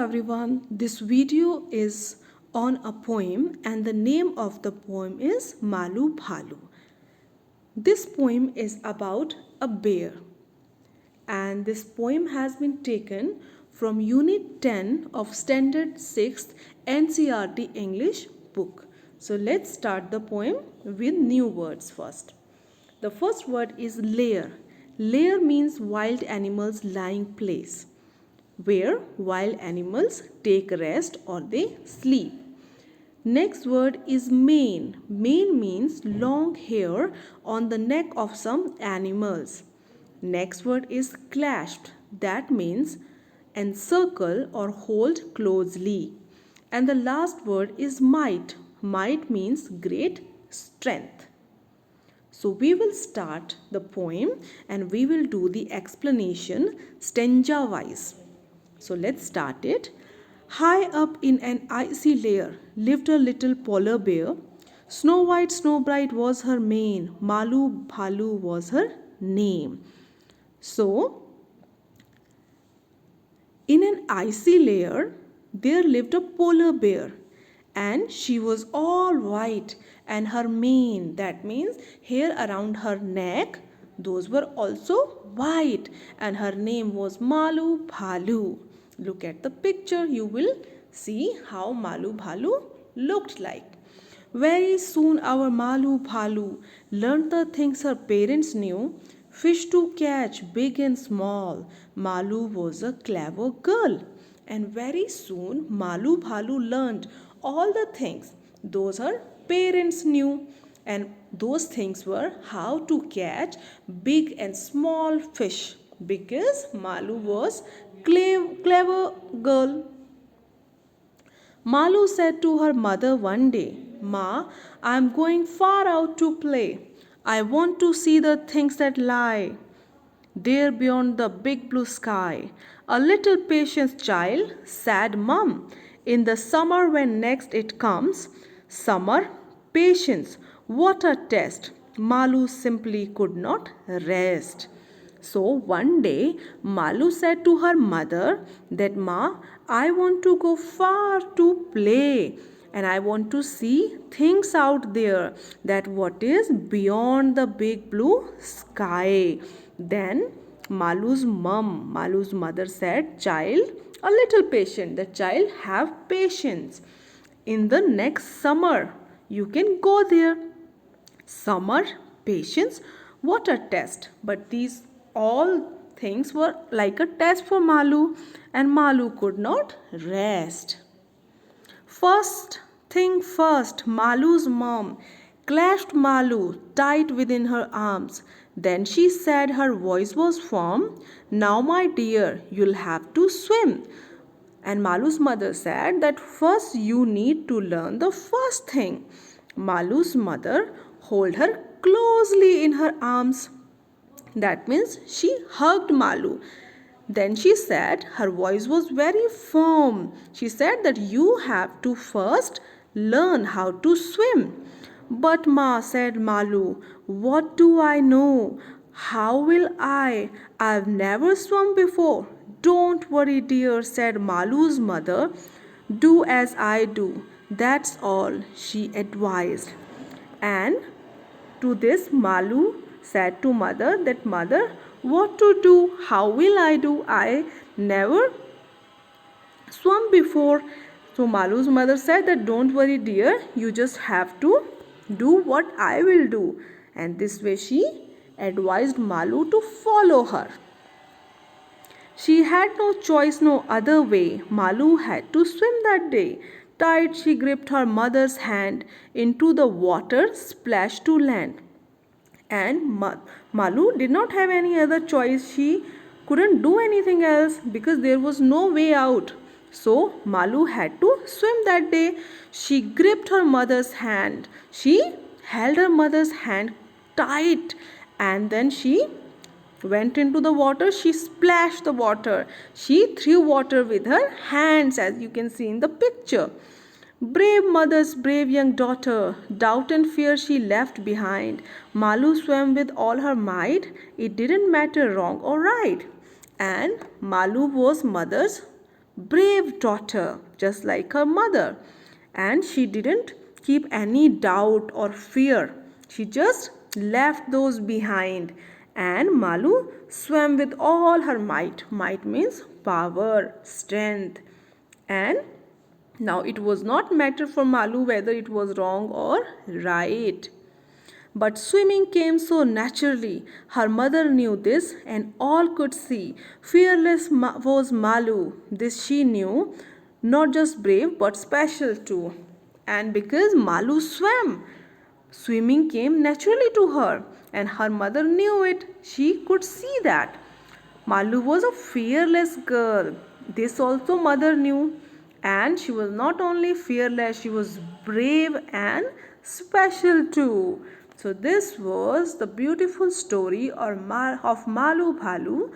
everyone, this video is on a poem and the name of the poem is Malu Bhalu. This poem is about a bear and this poem has been taken from Unit 10 of Standard 6th NCERT English book. So let's start the poem with new words first. The first word is lair. Lair means wild animals lying place, where wild animals take rest or they sleep. Next word is mane. Mane means long hair on the neck of some animals. Next word is clasped. That means encircle or hold closely. And the last word is might. Might means great strength. So we will start the poem and we will do the explanation stanza wise. So let's start it. High up in an icy lair lived a little polar bear. Snow white, snow bright was her mane. Malu Bhalu was her name. So, in an icy lair, there lived a polar bear, and she was all white, and her mane, that means hair around her neck, those were also white, and her name was Malu Bhalu. Look at the picture, you will see how Malu Bhalu looked like. Very soon our Malu Bhalu learned the things her parents knew. Fish to catch, big and small. Malu was a clever girl. And very soon Malu Bhalu learned all the things those her parents knew. And those things were how to catch big and small fish, because Malu was clever girl. Malu said to her mother one day, "Ma, I am going far out to play. I want to see the things that lie there beyond the big blue sky." "A little patience, child," said Mum. "In the summer when next it comes." Summer, patience, what a test. Malu simply could not rest. So one day Malu said to her mother that, "Ma, I want to go far to play and I want to see things out there, that what is beyond the big blue sky." Then Malu's mother said, "Child, a little patient. The child have patience. In the next summer you can go there." Summer, patience, what a test. But these all things were like a test for Malu, and Malu could not rest. First thing first, Malu's mom clasped Malu tight within her arms. Then she said, her voice was firm, "Now my dear, you'll have to swim." And Malu's mother said that first you need to learn the first thing. Malu's mother held her closely in her arms. That means she hugged Malu. Then she said, her voice was very firm. She said that you have to first learn how to swim. "But Ma," said Malu, "what do I know? How will I? I've never swum before." "Don't worry, dear," said Malu's mother. "Do as I do. That's all," she advised. And to this Malu said to mother that, "Mother, what to do? How will I do? I never swum before." So Malu's mother said that, "Don't worry, dear, you just have to do what I will do." And this way she advised Malu to follow her. She had no choice, no other way. Malu had to swim that day. Tight she gripped her mother's hand. Into the water splashed to land. And Malu did not have any other choice. She couldn't do anything else because there was no way out. So Malu had to swim that day. She gripped her mother's hand. She held her mother's hand tight, and then she went into the water. She splashed the water. She threw water with her hands, as you can see in the picture. Brave mother's brave young daughter, doubt and fear she left behind. Malu swam with all her might. It didn't matter wrong or right. And Malu was mother's brave daughter, just like her mother. And she didn't keep any doubt or fear. She just left those behind. And Malu swam with all her might. Might means power, strength. And now it was not matter for Malu whether it was wrong or right. But swimming came so naturally. Her mother knew this and all could see. Fearless was Malu. This she knew, not just brave but special too. And because Malu swam, swimming came naturally to her and her mother knew it. She could see that. Malu was a fearless girl. This also mother knew. And she was not only fearless, she was brave and special too. So this was the beautiful story of Malu Bhalu.